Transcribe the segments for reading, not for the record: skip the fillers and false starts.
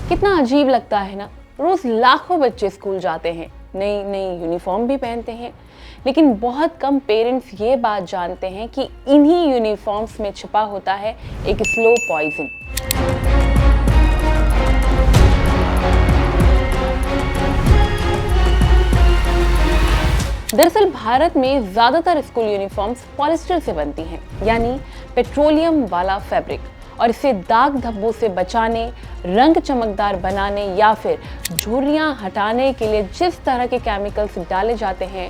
कितना अजीब लगता है ना, रोज लाखों बच्चे स्कूल जाते हैं, नई नई यूनिफॉर्म भी पहनते हैं, लेकिन बहुत कम पेरेंट्स ये बात जानते हैं कि इन्हीं यूनिफॉर्म्स में छिपा होता है एक स्लो पॉइजन। दरअसल भारत में ज्यादातर स्कूल यूनिफॉर्म्स पॉलिस्टर से बनती हैं, यानी पेट्रोलियम वाला फैब्रिक, और इसे दाग धब्बों से बचाने, रंग चमकदार बनाने या फिर झुर्रियां हटाने के लिए जिस तरह के केमिकल्स डाले जाते हैं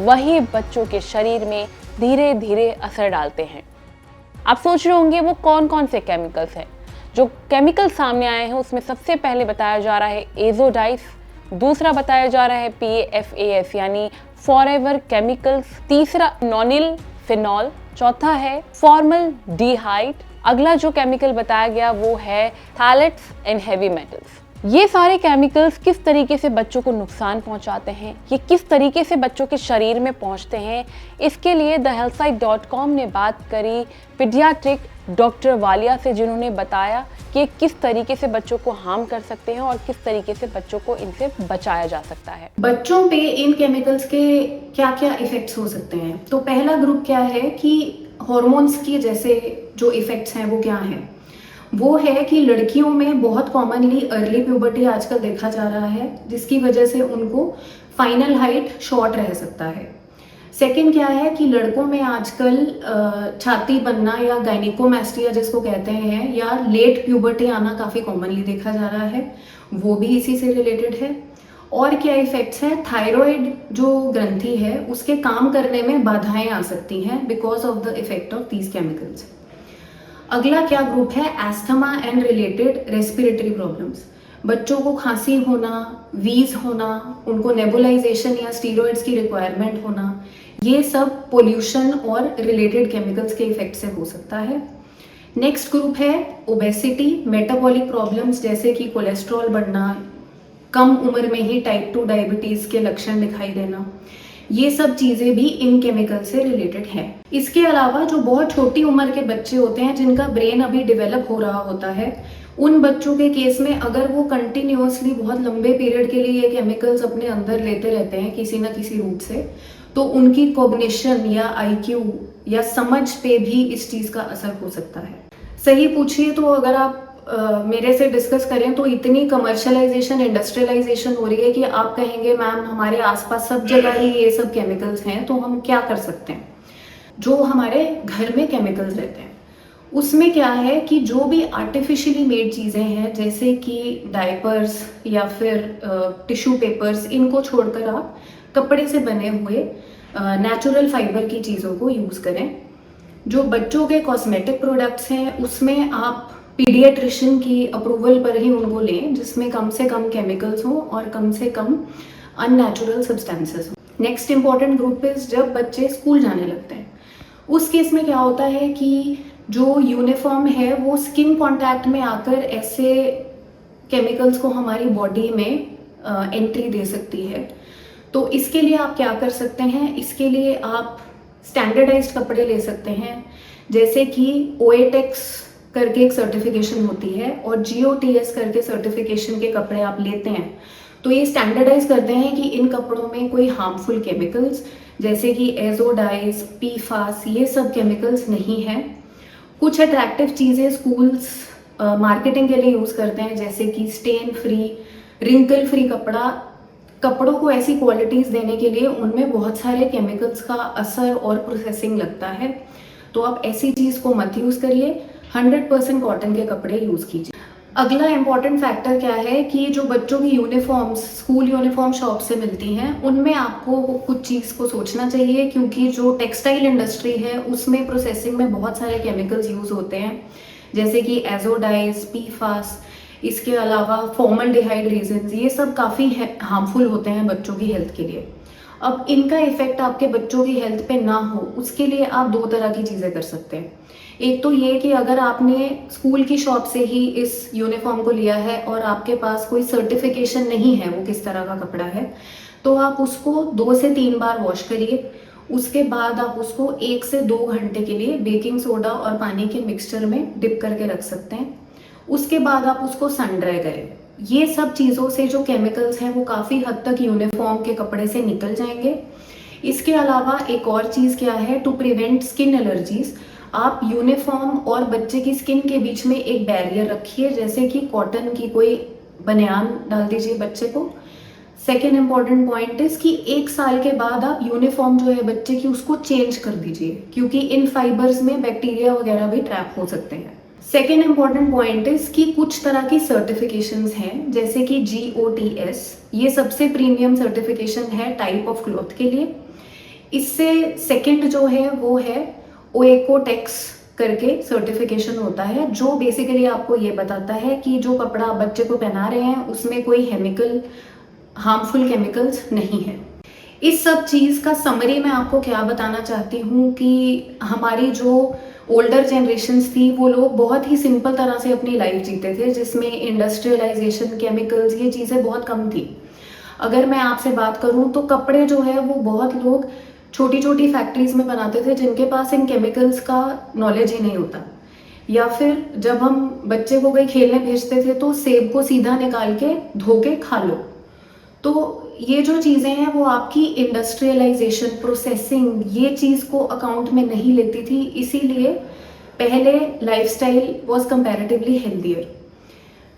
वही बच्चों के शरीर में धीरे धीरे असर डालते हैं। आप सोच रहे होंगे वो कौन कौन से केमिकल्स हैं। जो केमिकल सामने आए हैं उसमें सबसे पहले बताया जा रहा है एजोडाइस, दूसरा बताया जा रहा है PFAS यानी फॉरएवर केमिकल्स, तीसरा नॉनिल फिनॉल, चौथा है फॉर्मल्डिहाइड, अगला जो केमिकल बताया गया वो है थैलेट्स एंड हेवी मेटल्स। ये सारे केमिकल्स किस तरीके से बच्चों को नुकसान पहुंचाते हैं, ये किस तरीके से बच्चों के शरीर में पहुंचते हैं, इसके लिए thehealthsite.com ने बात करी पीडियाट्रिक डॉक्टर वालिया से, जिन्होंने बताया कि किस तरीके से बच्चों को हार्म कर सकते हैं और किस तरीके से बच्चों को इनसे बचाया जा सकता है। बच्चों पे इन केमिकल्स के क्या क्या इफेक्ट्स हो सकते हैं। तो पहला ग्रुप क्या है कि हॉर्मोन्स की जैसे जो इफेक्ट्स हैं वो क्या हैं। वो है कि लड़कियों में बहुत कॉमनली अर्ली प्यूबर्टी आजकल देखा जा रहा है, जिसकी वजह से उनको फाइनल हाइट शॉर्ट रह सकता है। सेकंड क्या है कि लड़कों में आजकल छाती बनना या गायनिकोमेस्टिया जिसको कहते हैं, या लेट प्यूबर्टी आना काफ़ी कॉमनली देखा जा रहा है, वो भी इसी से रिलेटेड है। और क्या इफेक्ट्स हैं, थायराइड जो ग्रंथि है उसके काम करने में बाधाएं आ सकती हैं because of the effect of these chemicals. अगला क्या ग्रुप है, asthma and related respiratory problems. बच्चों को खांसी होना, वीज होना, उनको नेबुलाइजेशन या स्टीरॉइड्स की रिक्वायरमेंट होना, ये सब पोल्यूशन और रिलेटेड केमिकल्स के इफेक्ट से हो सकता है। नेक्स्ट ग्रुप है ओबेसिटी, मेटाबॉलिक प्रॉब्लम्स जैसे कि कोलेस्ट्रॉल बढ़ना, कम उम्र में ही टाइप 2 डायबिटीज के लक्षण दिखाई देना, ये सब चीजें भी इन केमिकल से रिलेटेड हैं। इसके अलावा जो बहुत छोटी उम्र के बच्चे होते हैं जिनका ब्रेन अभी डेवलप हो रहा होता है, उन बच्चों के केस में अगर वो कंटिन्यूअसली बहुत लंबे पीरियड के लिए ये केमिकल्स अपने अंदर लेते रहते हैं किसी ना किसी रूट से, तो उनकी कॉग्निशन या IQ या समझ पे भी इस चीज का असर हो सकता है। सही पूछिए तो अगर आप मेरे से डिस्कस करें तो इतनी कमर्शलाइजेशन, इंडस्ट्रियलाइजेशन हो रही है कि आप कहेंगे मैम हमारे आसपास सब जगह ही ये सब केमिकल्स हैं, तो हम क्या कर सकते हैं। जो हमारे घर में केमिकल्स रहते हैं उसमें क्या है कि जो भी आर्टिफिशियली मेड चीज़ें हैं जैसे कि डायपर्स या फिर टिश्यू पेपर्स, इनको छोड़कर आप कपड़े से बने हुए नेचुरल फाइबर की चीज़ों को यूज़ करें। जो बच्चों के कॉस्मेटिक प्रोडक्ट्स हैं उसमें आप पीडियाट्रिशियन की अप्रूवल पर ही उनको लें, जिसमें कम से कम केमिकल्स हो और कम से कम अननेचुरल सब्सटेंसेस हो। नेक्स्ट इंपॉर्टेंट ग्रुप इज जब बच्चे स्कूल जाने लगते हैं, उस केस में क्या होता है कि जो यूनिफॉर्म है वो स्किन कांटेक्ट में आकर ऐसे केमिकल्स को हमारी बॉडी में एंट्री दे सकती है। तो इसके लिए आप क्या कर सकते हैं, इसके लिए आप स्टैंडर्डाइज्ड कपड़े ले सकते हैं, जैसे कि OATEX करके एक सर्टिफिकेशन होती है और GOTS करके सर्टिफिकेशन के कपड़े आप लेते हैं तो ये स्टैंडर्डाइज करते हैं कि इन कपड़ों में कोई हार्मफुल केमिकल्स जैसे कि एजोडाइज, PFAS, ये सब केमिकल्स नहीं हैं। कुछ अट्रैक्टिव चीज़ें स्कूल्स मार्केटिंग के लिए यूज़ करते हैं, जैसे कि स्टेन फ्री, रिंकल फ्री कपड़ों को ऐसी क्वालिटीज़ देने के लिए उनमें बहुत सारे केमिकल्स का असर और प्रोसेसिंग लगता है। तो आप ऐसी चीज़ को मत यूज़ करिए, 100% कॉटन के कपड़े यूज़ कीजिए। अगला इम्पॉर्टेंट फैक्टर क्या है कि जो बच्चों की यूनिफॉर्म्स स्कूल यूनिफॉर्म शॉप से मिलती हैं उनमें आपको कुछ चीज़ को सोचना चाहिए, क्योंकि जो टेक्सटाइल इंडस्ट्री है उसमें प्रोसेसिंग में बहुत सारे केमिकल्स यूज़ होते हैं, जैसे कि एजोडाइज, PFAS, इसके अलावा फॉर्मल्डिहाइड रेजिन्स, ये सब काफ़ी हार्मफुल होते हैं बच्चों की हेल्थ के लिए। अब इनका इफेक्ट आपके बच्चों की हेल्थ पे ना हो उसके लिए आप 2 तरह की चीज़ें कर सकते हैं। एक तो ये कि अगर आपने स्कूल की शॉप से ही इस यूनिफॉर्म को लिया है और आपके पास कोई सर्टिफिकेशन नहीं है वो किस तरह का कपड़ा है, तो आप उसको 2 से 3 बार वॉश करिए। उसके बाद आप उसको 1 से 2 घंटे के लिए बेकिंग सोडा और पानी के मिक्सचर में डिप करके रख सकते हैं। उसके बाद आप उसको सन ड्राई करें, ये सब चीज़ों से जो केमिकल्स हैं वो काफ़ी हद तक यूनिफॉर्म के कपड़े से निकल जाएंगे। इसके अलावा एक और चीज़ क्या है, टू प्रिवेंट स्किन एलर्जीज, आप यूनिफॉर्म और बच्चे की स्किन के बीच में एक बैरियर रखिए, जैसे कि कॉटन की कोई बनियान डाल दीजिए बच्चे को। सेकेंड इम्पॉर्टेंट पॉइंट इज कि 1 साल के बाद आप यूनिफॉर्म जो है बच्चे की उसको चेंज कर दीजिए, क्योंकि इन फाइबर्स में बैक्टीरिया वगैरह भी ट्रैप हो सकते हैं। सेकेंड इम्पॉर्टेंट पॉइंट इज कि कुछ तरह की सर्टिफिकेशंस हैं, जैसे कि GOTS, ये सबसे प्रीमियम सर्टिफिकेशन है टाइप ऑफ क्लॉथ के लिए। इससे सेकेंड जो है वो है ओएकोटेक्स करके सर्टिफिकेशन होता है, जो बेसिकली आपको ये बताता है कि जो कपड़ा आप बच्चे को पहना रहे हैं उसमें कोई हार्मफुल केमिकल्स नहीं है। इस सब चीज़ का समरी मैं आपको क्या बताना चाहती हूँ कि हमारी जो ओल्डर जनरेशन्स थी वो लोग बहुत ही सिंपल तरह से अपनी लाइफ जीते थे, जिसमें इंडस्ट्रियलाइजेशन, केमिकल्स, ये चीज़ें बहुत कम थी। अगर मैं आपसे बात करूँ तो कपड़े जो है वो बहुत लोग छोटी छोटी फैक्ट्रीज में बनाते थे, जिनके पास इन केमिकल्स का नॉलेज ही नहीं होता। या फिर जब हम बच्चे को कहीं खेलने भेजते थे तो सेब को सीधा निकाल के धो के खा लो। तो ये जो चीज़ें हैं वो आपकी इंडस्ट्रियलाइजेशन, प्रोसेसिंग, ये चीज़ को अकाउंट में नहीं लेती थी, इसीलिए पहले लाइफस्टाइल वाज कंपैरेटिवली हेल्दियर।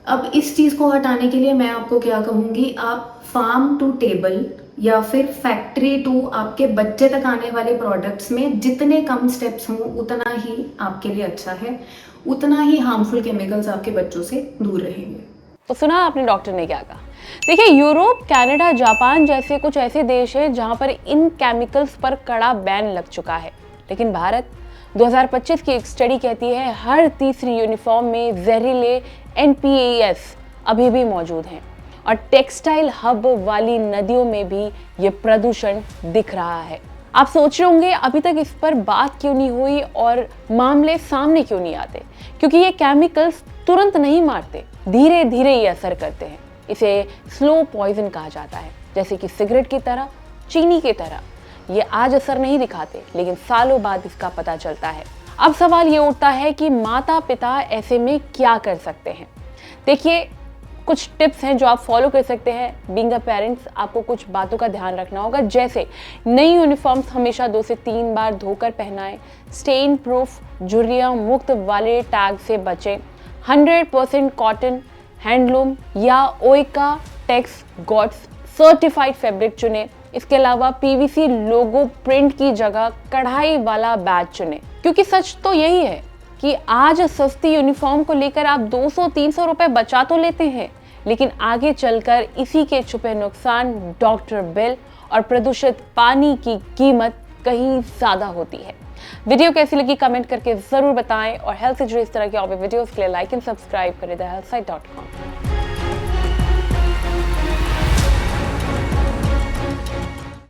अब इस चीज़ को हटाने के लिए मैं आपको क्या कहूँगी, आप फार्म टू टेबल या फिर फैक्ट्री टू आपके बच्चे तक आने वाले प्रोडक्ट्स में जितने कम स्टेप्स हों उतना ही आपके लिए अच्छा है, उतना ही हार्मफुल केमिकल्स आपके बच्चों से दूर रहेंगे। तो सुना आपने डॉक्टर ने क्या कहा। देखिए, यूरोप, कनाडा, जापान जैसे कुछ ऐसे देश हैं जहां पर इन केमिकल्स पर कड़ा बैन लग चुका है, लेकिन भारत 2025 की एक स्टडी कहती है हर तीसरी यूनिफॉर्म में जहरीले NPAS अभी भी मौजूद हैं और टेक्सटाइल हब वाली नदियों में भी ये प्रदूषण दिख रहा है। आप सोच रहे होंगे अभी तक इस पर बात क्यों नहीं हुई और मामले सामने क्यों नहीं आते, क्योंकि ये केमिकल्स तुरंत नहीं मारते, धीरे धीरे ये असर करते हैं। इसे स्लो पॉइजन कहा जाता है, जैसे कि सिगरेट की तरह, चीनी की तरह। ये आज असर नहीं दिखाते, लेकिन सालों बाद इसका पता चलता है। अब सवाल ये उठता है कि माता पिता ऐसे में क्या कर सकते हैं। देखिए, कुछ टिप्स हैं जो आप फॉलो कर सकते हैं। बीइंग अ पेरेंट्स, आपको कुछ बातों का ध्यान रखना होगा, जैसे नई यूनिफॉर्म्स हमेशा 2 से 3 बार धोकर पहनाएं, स्टेन प्रूफ, झुर्रियां मुक्त वाले टैग से बचें, 100% कॉटन, हैंडलूम या ओएका टेक्स गॉड्स सर्टिफाइड फैब्रिक चुनें। इसके अलावा PVC लोगो प्रिंट की जगह कढ़ाई वाला बैज चुनें, क्योंकि सच तो यही है कि आज सस्ती यूनिफॉर्म को लेकर आप 200-300 रुपए बचा तो लेते हैं, लेकिन आगे चलकर इसी के छुपे नुकसान, डॉक्टर बिल और प्रदूषित पानी की कीमत कहीं ज्यादा होती है। वीडियो कैसी लगी कमेंट करके जरूर बताएं और हेल्थ से जुड़े इस तरह के और भी वीडियोस के लिए लाइक एंड सब्सक्राइब करें thehealthsite.com।